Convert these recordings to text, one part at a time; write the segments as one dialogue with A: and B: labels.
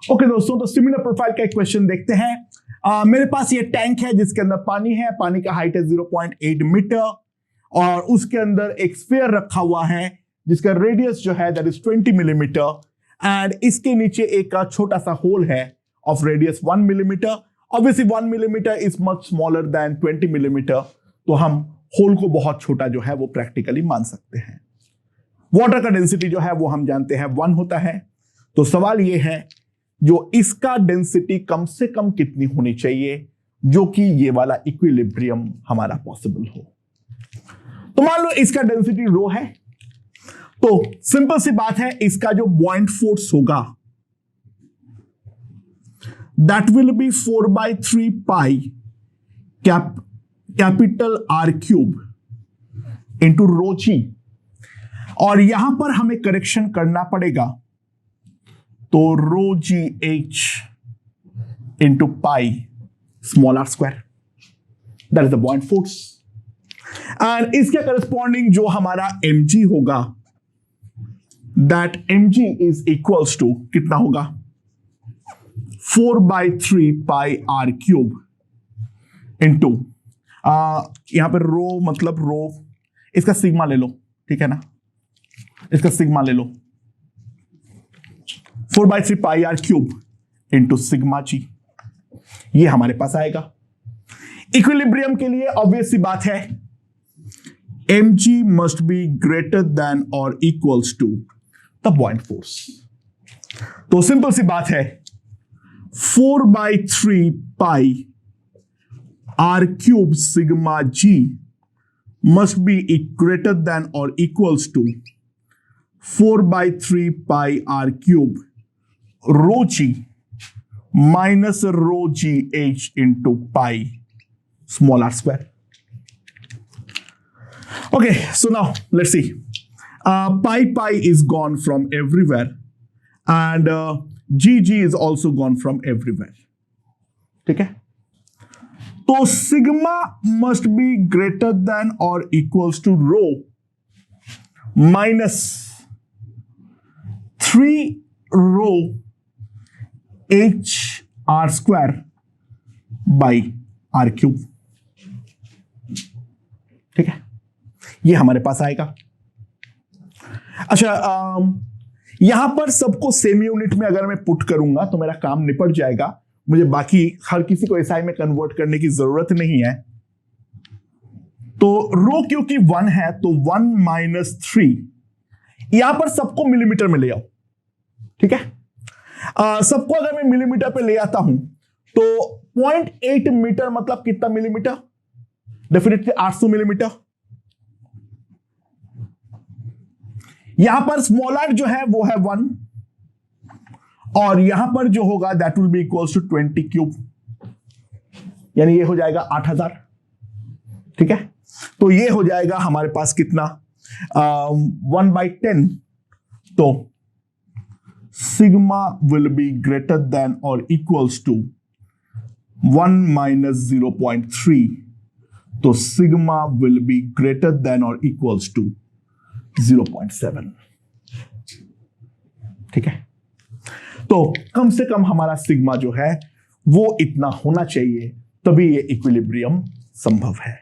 A: Okay दोस्तों, तो similar profile का एक क्वेश्चन देखते हैं। मेरे पास ये टैंक है जिसके अंदर पानी है। पानी का हाइट है 0.8 मीटर और उसके अंदर एक स्फीयर रखा हुआ है जिसका रेडियस जो है दैट इज 20 मिलीमीटर एंड इसके नीचे एक छोटा सा होल है of radius 1 millimetre. Obviously 1 millimetre is much smaller than 20 millimetre, तो हम होल को बहुत छोटा जो है वो प्रैक्टिकली मान सकते हैं। वाटर का डेंसिटी जो है वो हम जानते हैं 1 होता है। तो सवाल ये है जो इसका डेंसिटी कम से कम कितनी होनी चाहिए जो कि ये वाला इक्विलिब्रियम हमारा पॉसिबल हो। तो मान लो इसका डेंसिटी रो है, तो सिंपल सी बात है इसका जो बॉइंट फोर्स होगा that will be 4/3 pi capital R cube into rho g. और यहां पर हमें करेक्शन करना पड़ेगा, तो rho g H into pi small r square, that is the buoyant force. And इसके करस्पॉन्डिंग जो हमारा mg होगा that mg is equals to कितना होगा 4/3 पाई R क्यूब इंटू यहां पर रो मतलब रो, इसका सिग्मा ले लो, ठीक है ना, इसका सिग्मा ले लो 4/3 pi R cube into sigma जी, ये हमारे पास आएगा। इक्विलिब्रियम के लिए ऑब्वियस सी बात है mg must be greater than or equals to the buoyant force। तो सिंपल सी बात है 4/3 pi R cube sigma g must be greater than or equals to 4/3 pi R cube rho g minus rho g H into pi small r square. Okay, so now let's see. Pi is gone from everywhere and G is also gone from everywhere. ठीक है, तो sigma must be greater than or equals to rho minus 3 rho h r square by r cube। ठीक है, ये हमारे पास आएगा। अच्छा, यहां पर सबको सेमी यूनिट में अगर मैं पुट करूंगा तो मेरा काम निपट जाएगा, मुझे बाकी हर किसी को एसआई में कन्वर्ट करने की जरूरत नहीं है। तो रो क्योंकि 1 है तो 1 माइनस 3, यहां पर सबको मिलीमीटर में ले आओ, ठीक है। सबको अगर मैं मिलीमीटर पे ले आता हूं तो 0.8 मीटर मतलब कितना मिलीमीटर, डेफिनेटली 800 मिलीमीटर। यहां पर स्मॉल आर जो है वो है 1 और यहां पर जो होगा that will be equals to 20 cube, यानी ये हो जाएगा 8000। ठीक है, तो ये हो जाएगा हमारे पास कितना 1/10। तो sigma will be greater than और इक्वल्स टू 1 माइनस 0.3, तो sigma will be greater than और इक्वल्स टू 0.7। ठीक है, तो कम से कम हमारा सिग्मा जो है वो इतना होना चाहिए, तभी ये इक्विलिब्रियम संभव है।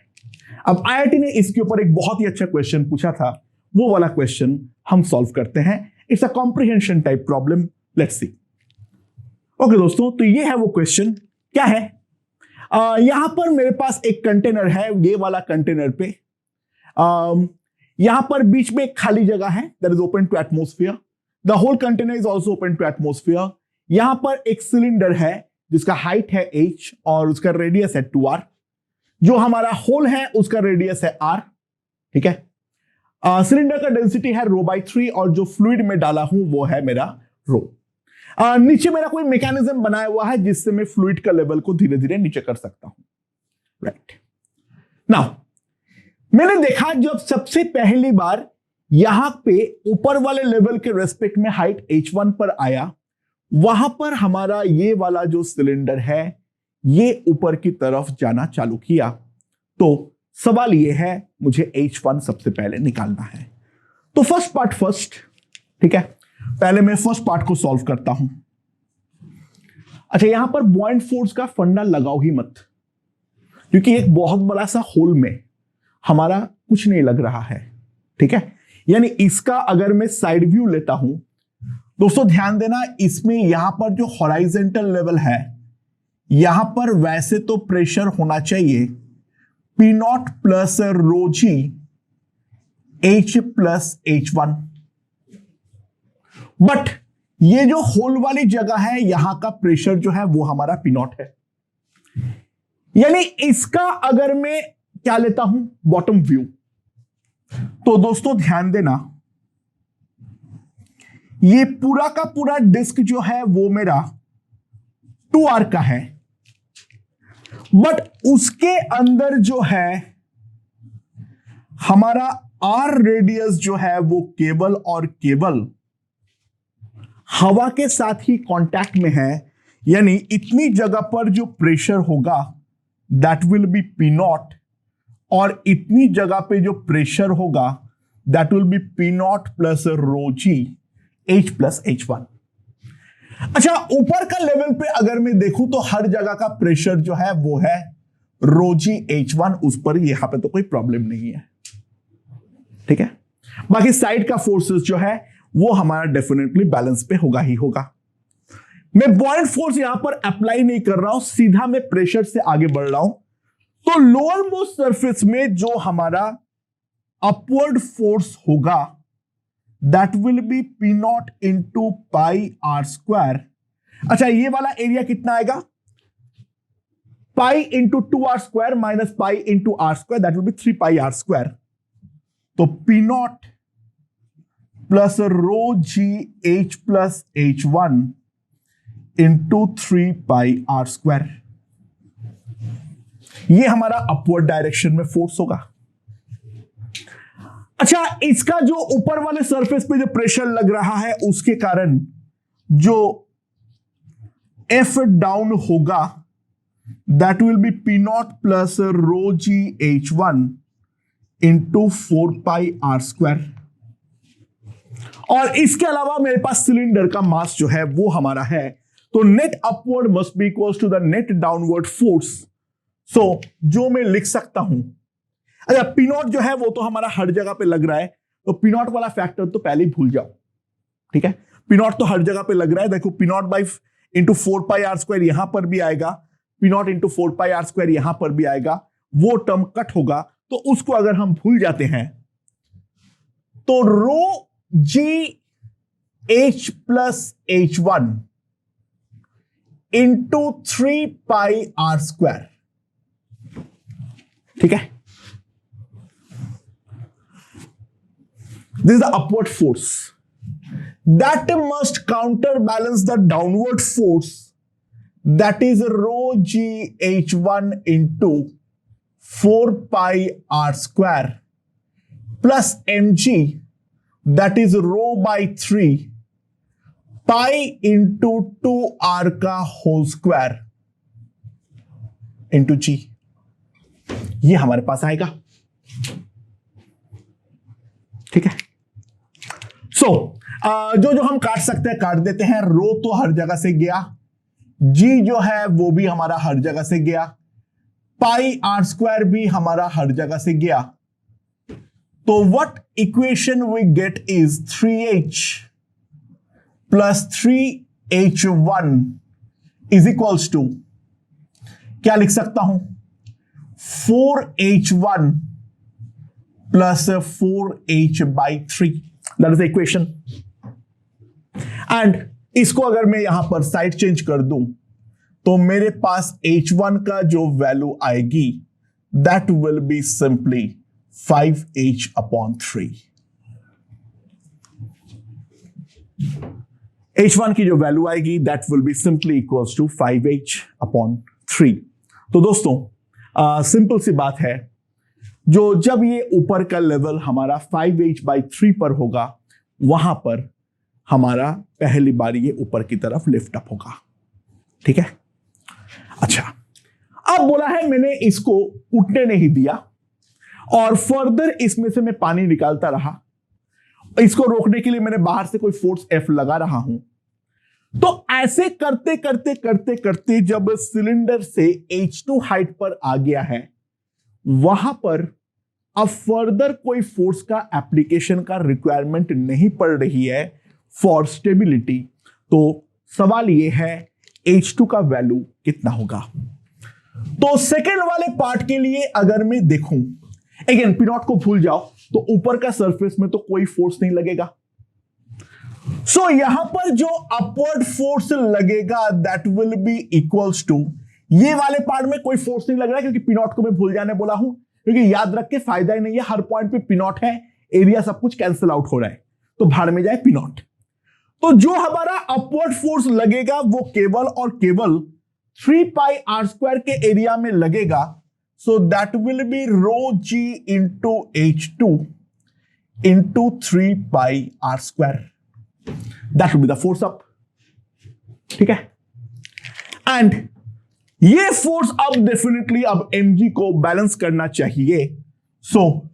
A: अब आईआईटी ने इसके ऊपर एक बहुत ही अच्छा क्वेश्चन पूछा था, वो वाला क्वेश्चन हम सॉल्व करते हैं। It's a comprehension type problem, let's see. Okay दोस्तों, तो ये है वो क्वेश्चन। क्या है, यहां पर मेरे पास एक कंटेनर है, ये वाला कंटेनर पे यहां पर बीच में एक खाली जगह है that is open to atmosphere. The whole container is also open to atmosphere. यहां पर एक सिलेंडर है जिसका हाइट है h और उसका रेडियस है 2r। जो हमारा होल है उसका रेडियस है r। ठीक है, सिलेंडर का डेंसिटी है ρ/3 और जो फ्लूइड में डाला हूं वो है मेरा रो। नीचे मेरा कोई मैकेनिज्म बनाया हुआ है जिससे मैं फ्लूइड का लेवल को धीरे धीरे नीचे कर सकता हूं। राइट, नाउ मैंने देखा जब सबसे पहली बार यहां पे ऊपर वाले लेवल के रेस्पेक्ट में हाइट h1 पर आया, वहां पर हमारा ये वाला जो सिलेंडर है ये ऊपर की तरफ जाना चालू किया। तो सवाल ये है मुझे h1 सबसे पहले निकालना है। तो फर्स्ट पार्ट फर्स्ट, ठीक है, पहले मैं फर्स्ट पार्ट को सॉल्व करता हूं। अच्छा, यहां पर बॉइंट फोर्स का फंडा लगाओ ही मत, क्योंकि एक बहुत बड़ा सा होल में हमारा कुछ नहीं लग रहा है। ठीक है, यानी इसका अगर मैं साइड व्यू लेता हूं, दोस्तों ध्यान देना, इसमें यहां पर जो हॉराइजेंटल लेवल है, यहां पर वैसे तो प्रेशर होना चाहिए P not plus rho g H plus H1, but ये जो होल वाली जगह है, यहां का प्रेशर जो है वो हमारा P नॉट है। यानी इसका अगर मैं क्या लेता हूं, बॉटम व्यू, तो दोस्तों ध्यान देना, ये पूरा का पूरा डिस्क जो है वो मेरा 2R का है, बट उसके अंदर जो है हमारा R रेडियस जो है वो केवल और केवल हवा के साथ ही कांटेक्ट में है। यानी इतनी जगह पर जो प्रेशर होगा that will be P not, और इतनी जगह पे जो प्रेशर होगा that will be P not plus rho g H plus H1। अच्छा, ऊपर का लेवल पे अगर मैं देखूं तो हर जगह का प्रेशर जो है वो है रो जी H1, उस पर यहां पे तो कोई प्रॉब्लम नहीं है। ठीक है, बाकी साइड का फोर्सेस जो है वो हमारा डेफिनेटली बैलेंस पे होगा ही होगा। मैं बॉइंट फोर्स यहां पर अप्लाई नहीं कर रहा हूं, सीधा मैं प्रेशर से आगे बढ़ रहा हूं। तो लोअर मोस्ट सरफेस में जो हमारा अपवर्ड फोर्स होगा that will be P not into pi are square. अच्छा, ये वाला एरिया कितना आएगा, pi into 2R square minus pi into R square, that will be 3 pi are square. तो P not plus rho g H plus H1 into 3 pi are square, ये हमारा upward direction में force होगा। अच्छा, इसका जो ऊपर वाले सरफेस पे जो प्रेशर लग रहा है उसके कारण जो F डाउन होगा that will be P not plus rho g H1 into 4 pi are square. और इसके अलावा मेरे पास सिलेंडर का मास जो है वो हमारा है, तो net upward must be equal to the net downward force. So जो मैं लिख सकता हूं, अच्छा P नॉट जो है वो तो हमारा हर जगह पे लग रहा है, तो P नॉट वाला फैक्टर तो पहले ही भूल जाओ। ठीक है, P नॉट तो हर जगह पे लग रहा है। देखो P not by into 4 pi are square यहां पर भी आएगा, P not into 4 pi are square यहां पर भी आएगा, वो टर्म कट होगा। तो उसको अगर हम भूल जाते हैं तो rho g H plus H1 into 3 pi are square. ठीक है, this is the upward force that must counterbalance the downward force, that is rho g H1 into 4 pi r square plus mg, that is rho by 3 pi into 2r का whole square into g, ये हमारे पास आएगा। ठीक है, सो जो हम काट सकते हैं काट देते हैं। रो तो हर जगह से गया, जी जो है वो भी हमारा हर जगह से गया, पाई आर स्क्वायर भी हमारा हर जगह से गया। तो what equation we get is 3h plus 3h1 is equals to, क्या लिख सकता हूं, 4h1 plus 4h by 3, that is the equation. And इसको अगर मैं यहां पर साइड चेंज कर दूं तो मेरे पास h1 का जो वैल्यू आएगी that will be simply 5h upon 3। h1 की जो वैल्यू आएगी that will be simply equals to 5h upon 3। तो दोस्तों सिंपल सी बात है, जो जब ये ऊपर का लेवल हमारा 5h by 3 पर होगा वहां पर हमारा पहली बार ये ऊपर की तरफ लिफ्ट अप होगा। ठीक है, अच्छा अब बोला है मैंने इसको उठने नहीं दिया और फर्दर इसमें से मैं पानी निकालता रहा, इसको रोकने के लिए मैंने बाहर से कोई फोर्स F लगा रहा हूं। तो ऐसे करते करते करते करते जब सिलेंडर से H2 हाइट पर आ गया है, वहां पर अब फर्दर कोई फोर्स का एप्लीकेशन का रिक्वायरमेंट नहीं पड़ रही है फॉर स्टेबिलिटी। तो सवाल यह है H2 का वैल्यू कितना होगा। तो सेकेंड वाले पार्ट के लिए अगर मैं देखूं, अगेन P नॉट को भूल जाओ, तो ऊपर का सरफेस में तो कोई फोर्स नहीं लगेगा। सो यहां पर जो अपवर्ड फोर्स लगेगा that will be equals to, ये वाले पार्ट में कोई फोर्स नहीं लग रहा है क्योंकि P नॉट को मैं भूल जाने बोला हूं, क्योंकि याद रख के फायदा ही नहीं है, हर पॉइंट पे P नॉट है, एरिया सब कुछ कैंसिल आउट हो रहा है, तो भाड़ में जाए P नॉट। तो जो हमारा अपवर्ड फोर्स लगेगा वो केवल और केवल 3 पाई आर स्क्वायर के एरिया में लगेगा। So that will be rho g into H2 into 3 pi are square, that will be the force up. ठीक है, एंड ये फोर्स अब डेफिनेटली अब mg को बैलेंस करना चाहिए। So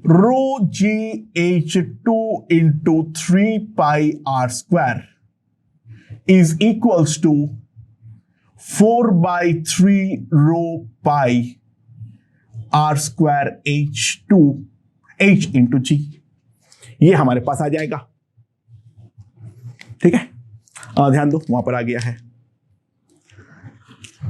A: rho g H2 into 3 pi are square is equals to 4/3 rho pi are square H2 H into g, ये हमारे पास आ जाएगा। ठीक है, ध्यान दो वहां पर आ गया है।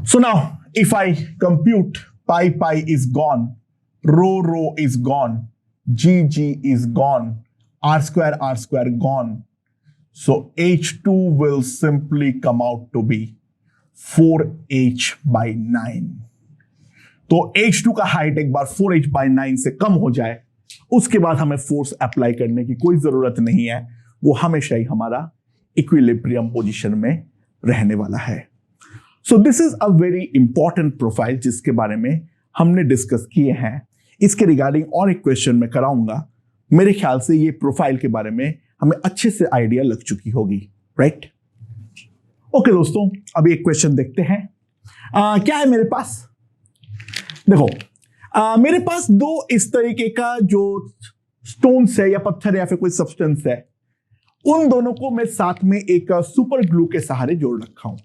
A: So now if I compute pi is gone, rho is gone, g is gone, r square gone, so H2 will simply come out to be 4h/9। तो H2 का हाइट एक बार 4h/9 से कम हो जाए, उसके बाद हमें फोर्स अप्लाई करने की कोई जरूरत नहीं है, वो हमेशा ही हमारा इक्विलिब्रियम पोजीशन में रहने वाला है। So this is a very important profile जिसके बारे में हमने डिस्कस किए हैं। इसके रिगार्डिंग और एक क्वेश्चन मैं कराऊंगा। मेरे ख्याल से ये प्रोफाइल के बारे में हमें अच्छे से आइडिया लग चुकी होगी, राइट? ओके दोस्तों, अभी एक क्वेश्चन देखते हैं। क्या है मेरे पास? देखो, मेरे पास दो इस तरीके का जो स्टोन्स है या पत्थर या फिर कोई सब्सटेंस है, उन दोनों को मैं साथ में एक सुपर ग्लू के सहारे जोड़ रखा हूं।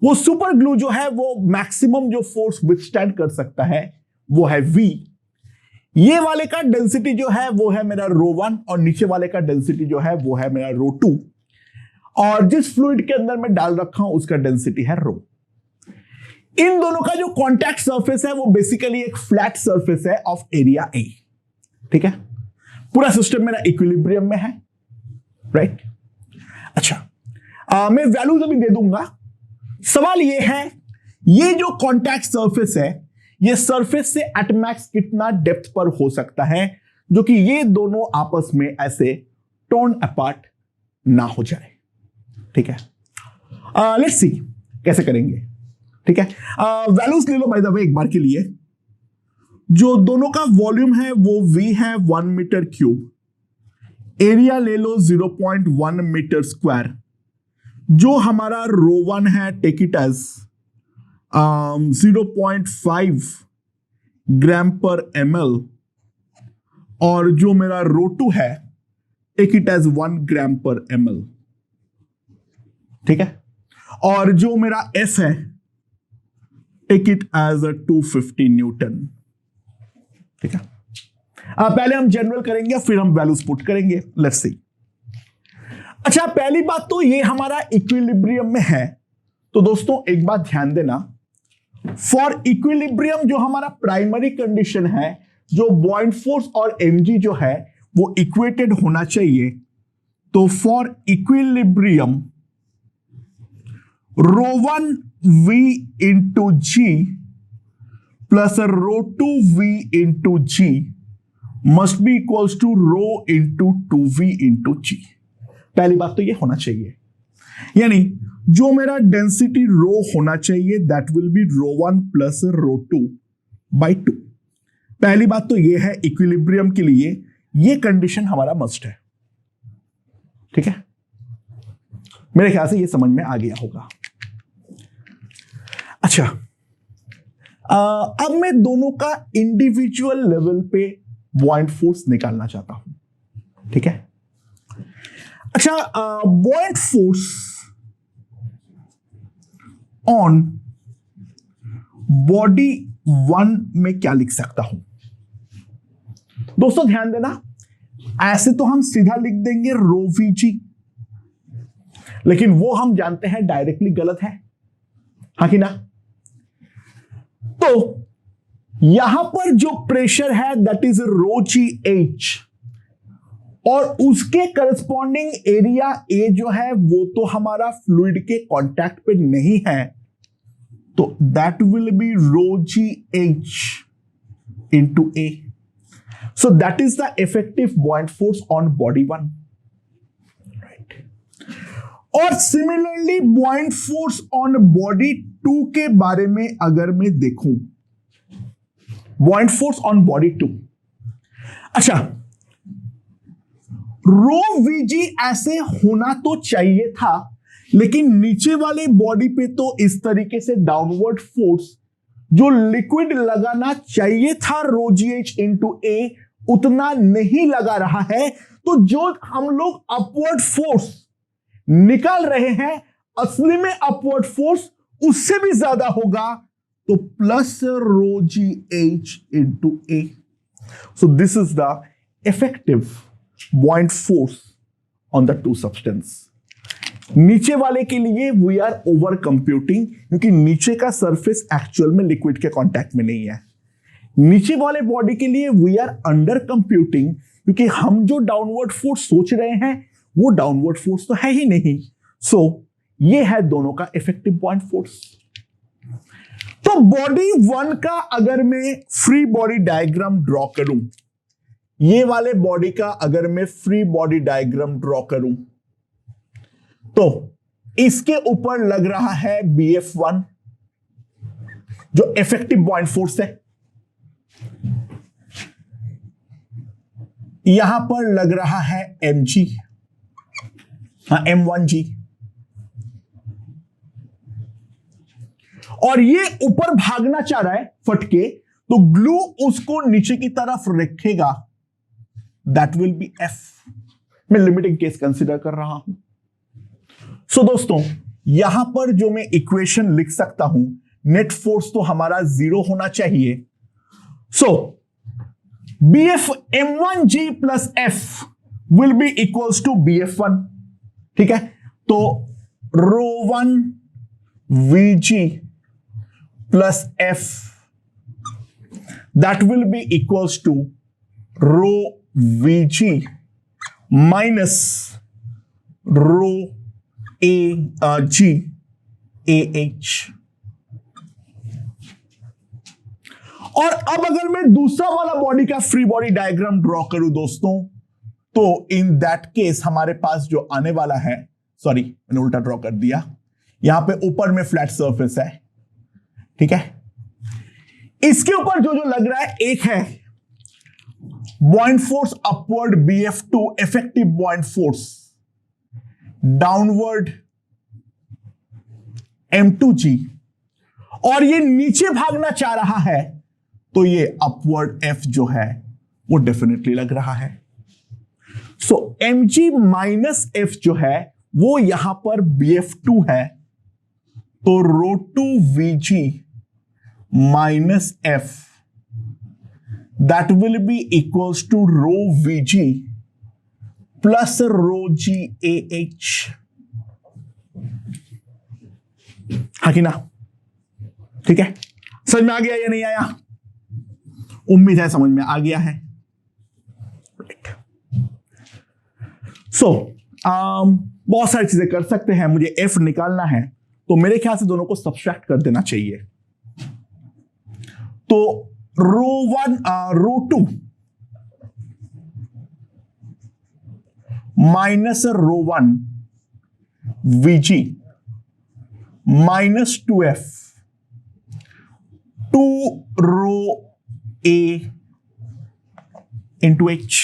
A: वो सुपर ग्लू जो है वो मैक्सिमम जो फोर्स विथस्टैंड कर सकता है वो है V। ये वाले का डेंसिटी जो है वो है मेरा ρ1 और नीचे वाले का डेंसिटी जो है वो है मेरा ρ2, और जिस फ्लूइड के अंदर मैं डाल रखा हूं उसका डेंसिटी है ρ। इन दोनों का जो कॉन्टैक्ट सरफेस है वो बेसिकली एक फ्लैट सरफेस है ऑफ एरिया A। ठीक है, पूरा सिस्टम मेरा इक्विलिब्रियम में है, राइट? अच्छा, मैं वैल्यूज अभी दे दूंगा। सवाल ये है, ये जो कॉन्टैक्ट सरफेस है, ये सरफेस से एट मैक्स कितना डेप्थ पर हो सकता है जो कि ये दोनों आपस में ऐसे टोर्न अपार्ट ना हो जाए। ठीक है, लेट्स सी कैसे करेंगे। ठीक है, वैल्यूज ले लो बाय द वे एक बार के लिए। जो दोनों का वॉल्यूम है वो V है 1 मीटर क्यूब, एरिया ले लो 0.1 मीटर स्क्वायर, जो हमारा ρ1 है टेक इट एज 0.5 ग्राम पर ml, और जो मेरा ρ2 है टेक इट एज 1 ग्राम पर ml। ठीक है, और जो मेरा F है टेक इट एज 250 न्यूटन। ठीक है, पहले हम जनरल करेंगे फिर हम वैल्यूज पुट करेंगे। Let's see. अच्छा, पहली बात तो ये हमारा इक्विलिब्रियम में है, तो दोस्तों एक बात ध्यान देना, फॉर इक्विलिब्रियम जो हमारा प्राइमरी कंडीशन है, जो बॉइंट फोर्स और mg जो है वो इक्वेटेड होना चाहिए। तो for equilibrium ρ1 V into g plus ρ2 V into g must be equals to ρ into 2V into g. पहली बात तो ये होना चाहिए, यानी जो मेरा डेंसिटी रो होना चाहिए that will be ρ1 plus ρ2 by 2। पहली बात तो ये है, इक्विलिब्रियम के लिए ये कंडीशन हमारा मस्ट है। ठीक है, मेरे ख्याल से ये समझ में आ गया होगा। अच्छा, अब मैं दोनों का इंडिविजुअल लेवल पे बॉइंट फोर्स निकालना चाहता हूं। ठीक है, अच्छा, buoyant फोर्स ऑन बॉडी 1 में क्या लिख सकता हूं? दोस्तों ध्यान देना, ऐसे तो हम सीधा लिख देंगे रो वीजी, लेकिन वो हम जानते हैं डायरेक्टली गलत है, हाँ कि ना? तो यहां पर जो प्रेशर है that is rho g H, और उसके करस्पॉन्डिंग एरिया ए जो है वो तो हमारा फ्लूइड के कांटेक्ट पे नहीं है, तो that will be rho g H into A. So that is the effective buoyant force on body 1. Right. और similarly buoyant force on body 2 के बारे में अगर मैं देखूं, buoyant force on body 2, अच्छा, रो वीजी ऐसे होना तो चाहिए था, लेकिन नीचे वाले बॉडी पे तो इस तरीके से डाउनवर्ड फोर्स जो लिक्विड लगाना चाहिए था रो जी एच इंटू ए उतना नहीं लगा रहा है, तो जो हम लोग अपवर्ड फोर्स निकाल रहे हैं असली में अपवर्ड फोर्स उससे भी ज्यादा होगा, तो plus rho g H into A. So this is the effective buoyant force on the two substance. नीचे वाले के लिए वी आर ओवर कंप्यूटिंग, क्योंकि नीचे का सरफेस एक्चुअल में लिक्विड के कांटेक्ट में नहीं है. नीचे वाले बॉडी के लिए वी आर अंडर कंप्यूटिंग, क्योंकि हम जो डाउनवर्ड फोर्स सोच रहे हैं वो डाउनवर्ड फोर्स तो है ही नहीं. सो ये है दोनों का इफेक्टिव buoyant फोर्स. तो बॉडी 1 का अगर मैं फ्री बॉडी डायग्राम ड्रॉ करूं, ये वाले बॉडी का अगर मैं फ्री बॉडी डायग्राम ड्रॉ करूं, तो इसके ऊपर लग रहा है BF1 जो इफेक्टिव buoyant फोर्स है, यहां पर लग रहा है mg, M1g, और ये ऊपर भागना चाह रहा है फटके, तो ग्लू उसको नीचे की तरफ रखेगा, दैट विल बी F. मैं लिमिटिंग केस कंसीडर कर रहा हूं. सो दोस्तों यहां पर जो मैं इक्वेशन लिख सकता हूं, नेट फोर्स तो हमारा 0 होना चाहिए. So BF M1G plus F will be equals to BF1. ठीक है, तो ρ1 VG plus F that will be equals to rho VG minus rho AG AH. और अब अगर मैं दूसरा वाला बॉडी का फ्री बॉडी डायग्राम ड्रॉ करूं दोस्तों, तो इन दैट केस हमारे पास जो आने वाला है, सॉरी मैंने उल्टा ड्रॉ कर दिया, यहां पे ऊपर में फ्लैट सरफेस है, ठीक है, इसके ऊपर जो जो लग रहा है, एक है buoyant force upward BF2 effective buoyant force, downward M2G, और ये नीचे भागना चाह रहा है, तो ये अपवर्ड F जो है वो डेफिनेटली लग रहा है. सो mg माइनस F जो है वो यहां पर BF2 है, तो ρ2 VG minus F that will be equals to rho VG plus rho g AH. हाँ कि ना? ठीक है, समझ में आ गया या नहीं आया? उम्मीद है समझ में आ गया है. सो बहुत सारी चीजें कर सकते हैं. मुझे F निकालना है, तो मेरे ख्याल से दोनों को सब्सट्रैक्ट कर देना चाहिए. तो ρ1 ρ2 minus ρ1 VG minus 2F 2 rho A into H,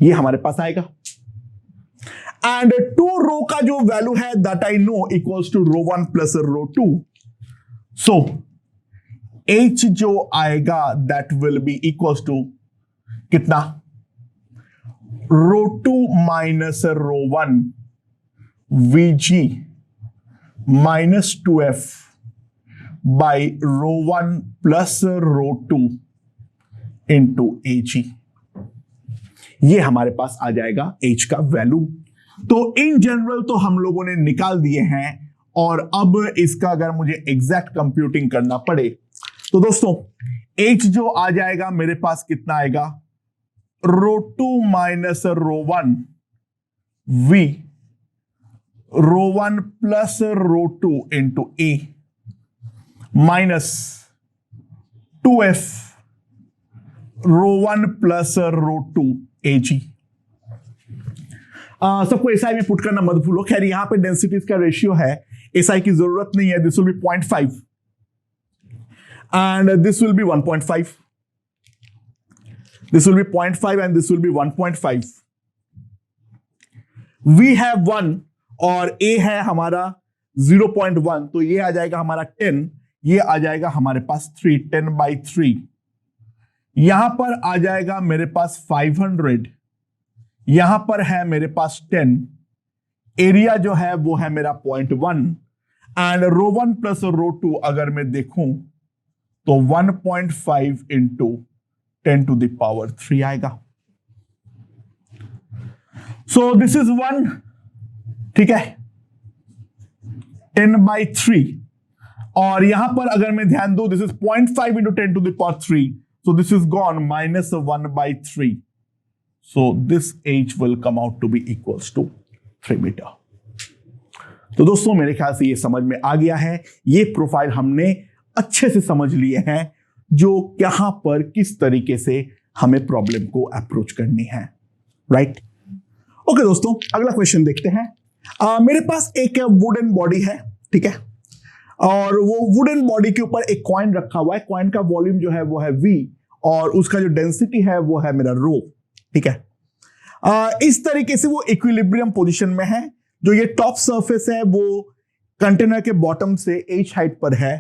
A: ये हमारे पास आएगा. एंड 2 रो का जो वैल्यू है that I know equals to ρ1 plus ρ2. So H जो आएगा that will be equals to कितना, rho two minus rho one VG minus 2F by rho one plus rho two into AG। ये हमारे पास आ जाएगा H का value. तो in general तो हम लोगों ने निकाल दिए हैं, और अब इसका अगर मुझे एग्जैक्ट कंप्यूटिंग करना पड़े तो दोस्तों H जो आ जाएगा मेरे पास कितना आएगा, rho two minus rho one V rho one plus rho two into A minus 2F rho one plus rho two AG। सबको SI में पुट करना मत भूलो। खैर यहां पे डेंसिटीज का रेशियो है, SI की जरूरत नहीं है। This will be 0.5 and this will be 1.5, this will be 0.5 and this will be 1.5। We have 1 और A है हमारा 0.1, तो ये आ जाएगा हमारा 10, ये आ जाएगा हमारे पास 3, 10/3। यहां पर आ जाएगा मेरे पास 500, यहां पर है मेरे पास 10, एरिया जो है वो है मेरा 0.1 and rho one plus rho two अगर मैं देखूं तो 1.5 इंटू 10⁻³ आएगा। सो दिस इज 1, ठीक है, 10/3, और यहां पर अगर मैं ध्यान दूं this is 0.5 into 10⁻³, so this is gone minus 1/3, so this H will come out to be equals to 3 metre. तो दोस्तों मेरे ख्याल से ये समझ में आ गया है, ये प्रोफाइल हमने अच्छे से समझ लिए हैं जो कहां पर किस तरीके से हमें प्रॉब्लम को अप्रोच करनी है, राइट। ओके दोस्तों अगला क्वेश्चन देखते हैं। मेरे पास एक वुडन बॉडी है, ठीक है, और वो वुडन बॉडी के ऊपर एक कॉइन रखा हुआ है। कॉइन का वॉल्यूम जो है वो है V और उसका जो डेंसिटी है वो है मेरा रो, ठीक है। इस तरीके से वो इक्विलिब्रियम पोजीशन में है। जो ये टॉप सरफेस है वो कंटेनर के बॉटम से H हाइट पर है,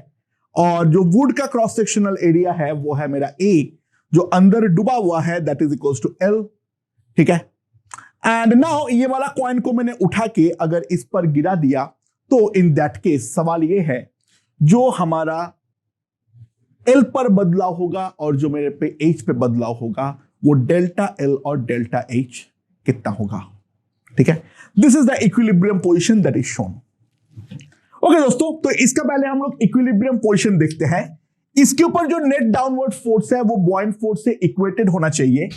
A: और जो वुड का क्रॉस सेक्शनल एरिया है वो है मेरा A, जो अंदर डूबा हुआ है, that is equals to L, ठीक है। एंड नाउ ये वाला कॉइन को मैंने उठा के अगर इस पर गिरा दिया तो इन दैट केस सवाल ये है जो हमारा L पर बदलाव होगा और जो मेरे पे H पे बदलाव होगा वो डेल्टा L और डेल्टा H कितना होगा, ठीक है। This is the equilibrium position that is shown. Okay दोस्तों, तो इसका पहले हम लोग इक्विलिब्रियम पोजीशन देखते हैं। इसके ऊपर जो नेट डाउनवर्ड फोर्स है वो बॉइंट फोर्स से इक्वेटेड होना चाहिए।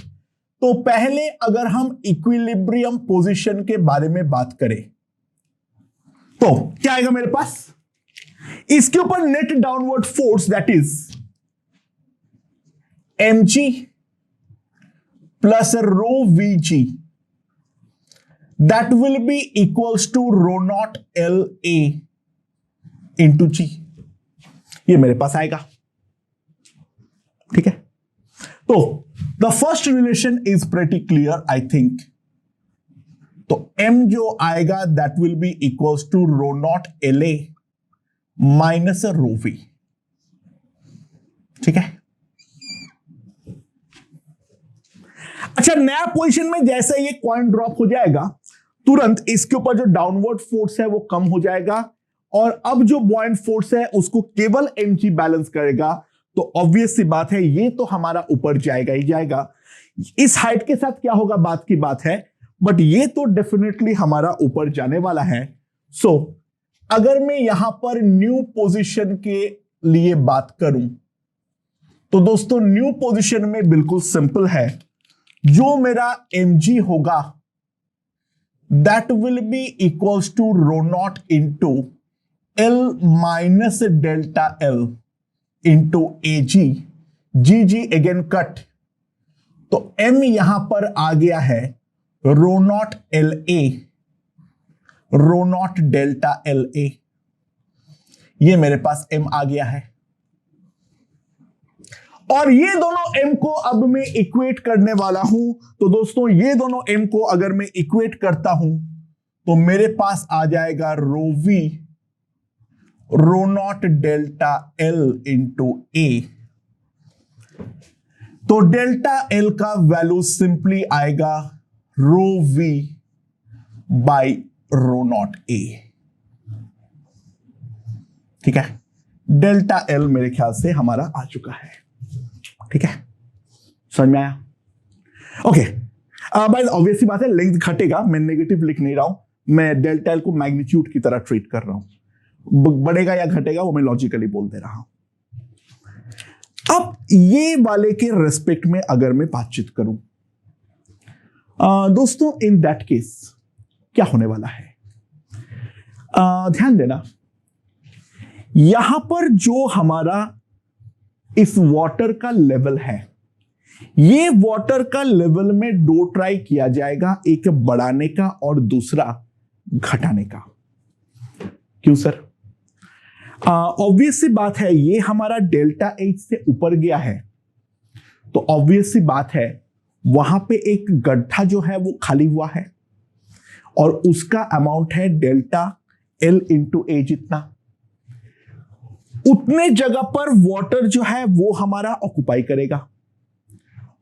A: तो पहले अगर हम इक्विलिब्रियम पोजीशन के बारे में बात करें तो क्या आएगा मेरे पास, इसके ऊपर net downward force that is mg plus rho vg that will be equals to rho not LA into G। ये मेरे पास आएगा, ठीक है। तो the first relation is pretty clear I think. तो m जो आएगा that will be equals to rho not LA minus rho V, ठीक है। अच्छा, नया पोजीशन में जैसे ये कॉइन ड्रॉप हो जाएगा तुरंत इसके ऊपर जो डाउनवर्ड फोर्स है वो कम हो जाएगा, और अब जो बॉइंट फोर्स है उसको केवल mg बैलेंस करेगा। तो ऑब्वियस सी बात है ये तो हमारा ऊपर जाएगा ही जाएगा। इस हाइट के साथ क्या होगा बात की बात है, बट ये तो डेफिनेटली हमारा ऊपर जाने वाला है। सो अगर मैं यहां पर न्यू पोजीशन के लिए बात करूं तो दोस्तों न्यू पोजीशन में बिल्कुल सिंपल है, जो मेरा mg होगा that will be equals to rho not into L minus delta L into AG, GG again cut. तो m यहां पर आ गया है rho not LA, rho not delta LA, ये मेरे पास m आ गया है। और ये दोनों m को अब मैं इक्वेट करने वाला हूं। तो दोस्तों ये दोनों m को अगर मैं इक्वेट करता हूं तो मेरे पास आ जाएगा rho v rho not delta L into A। तो डेल्टा L का वैल्यू सिंपली आएगा rho v by rho not a. ठीक है, डेल्टा एल मेरे ख्याल से हमारा आ चुका है। ठीक है, समझ में आया? ओके, भाई ऑब्वियसली बात है लेंथ घटेगा, मैं नेगेटिव लिख नहीं रहा हूं, मैं डेल्टा एल को मैग्नीट्यूड की तरह ट्रीट कर रहा हूं। बढ़ेगा या घटेगा वो मैं लॉजिकली बोल दे रहा हूं। अब ये वाले के रेस्पेक्ट में अगर मैं बातचीत करूं, दोस्तों इन दैट केस क्या होने वाला है, ध्यान देना, यहां पर जो हमारा इस वाटर का लेवल है, ये वाटर का लेवल में दो ट्राई किया जाएगा, एक बढ़ाने का और दूसरा घटाने का। क्यों सर? ऑब्वियस सी बात है, ये हमारा डेल्टा एच से ऊपर गया है तो ऑब्वियस सी बात है वहां पे एक गड्ढा जो है वो खाली हुआ है और उसका अमाउंट है डेल्टा एल इंटू ए जितना। उतने जगह पर वाटर जो है वो हमारा ऑक्युपाई करेगा,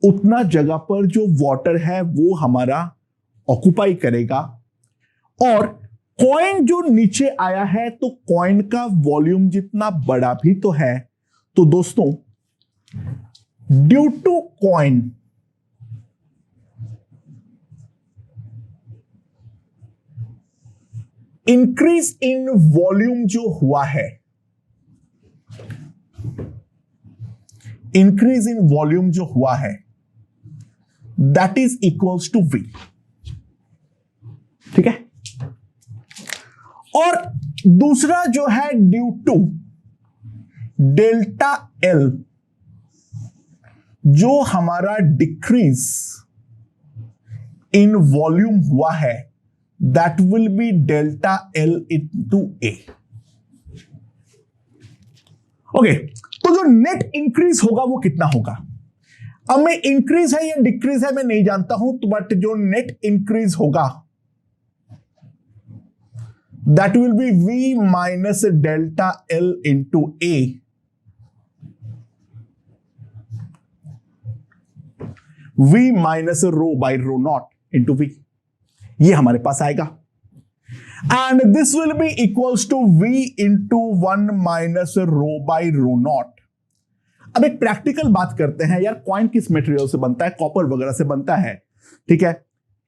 A: उतना जगह पर जो वाटर है वो हमारा ऑक्युपाई करेगा। और कॉइन जो नीचे आया है तो कॉइन का वॉल्यूम जितना बड़ा भी तो है, तो दोस्तों due to coin increase in volume जो हुआ है, इंक्रीज इन वॉल्यूम जो हुआ है that is equals to V. ठीक है, और दूसरा जो है ड्यू टू डेल्टा एल जो हमारा डिक्रीज इन वॉल्यूम हुआ है that will B delta L into A. Okay, तो जो नेट इंक्रीज होगा वो कितना होगा? अब मैं इंक्रीज है या डिक्रीज है मैं नहीं जानता हूं, तो बट जो नेट इंक्रीज होगा that will be v minus delta L into A. v minus rho by rho not into V, ये हमारे पास आएगा। And this will be equals to v into 1 minus rho by rho not. अब एक practical बात करते हैं यार, कॉइन किस मटेरियल से बनता है? कॉपर वगैरह से बनता है। ठीक है,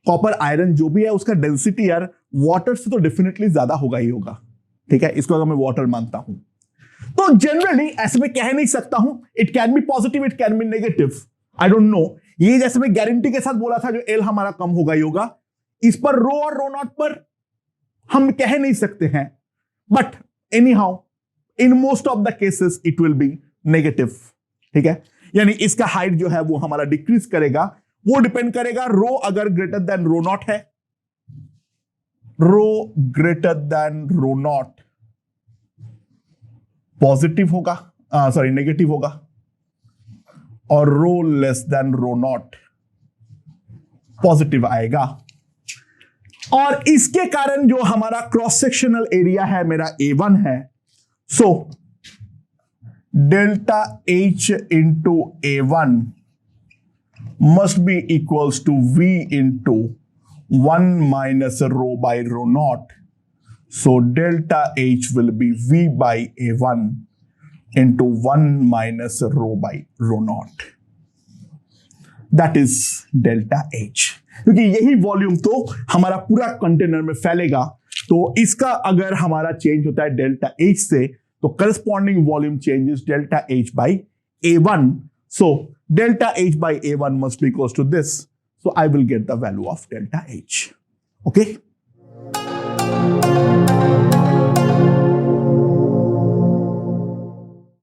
A: कॉपर आयरन जो भी है उसका डेंसिटी यार वाटर से तो डेफिनेटली ज्यादा होगा ही होगा। ठीक है, इसको अगर मैं वाटर मानता हूं तो जनरली ऐसे में कह नहीं सकता हूं, it can be positive, it can be negative, I don't know. ये जैसे मैं गारंटी के साथ बोला था जो एल हमारा कम होगा ही होगा, इस पर रो और रो नॉट पर हम कह नहीं सकते हैं, but any how in most of the cases it will be negative. ठीक है, यानी इसका हाइट जो है वो हमारा डिक्रीज करेगा, वो डिपेंड करेगा रो अगर ग्रेटर देन रो नॉट है, rho greater than rho not positive होगा, सॉरी नेगेटिव होगा, और rho less than rho not positive आएगा। और इसके कारण जो हमारा क्रॉस सेक्शनल एरिया है मेरा A1 है, so delta H into A1 must be equals to V into 1 minus rho by rho naught. So delta H will be V by A1 into 1 minus rho by rho naught. That is delta H. क्योंकि यही volume तो हमारा पूरा container में फैलेगा, तो इसका अगर हमारा चेंज होता है डेल्टा H से, तो corresponding volume changes delta H by A1. So delta H by A1 must be equals to this. So I will get the value of delta H. Okay.